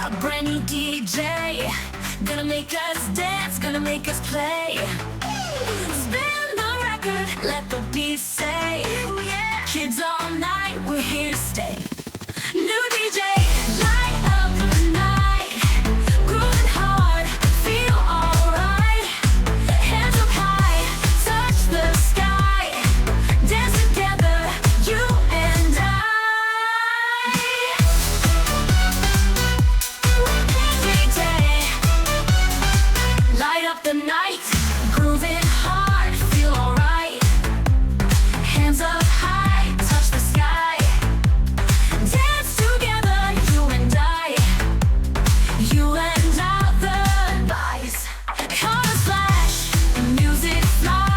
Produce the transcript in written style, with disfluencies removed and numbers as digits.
A brand new DJ, gonna make us dance, gonna make us play. Spin the record, let the beat say, kids all night, we're here to stay. New DJ, light up the night, grooving hard, feel alright. Hands up high, touch the sky, dance together, you and I. Light up the night, grooving hard, feel alright. Hands up high, touch the sky. Dance together, you and I. You and others. Colors flash, music flies.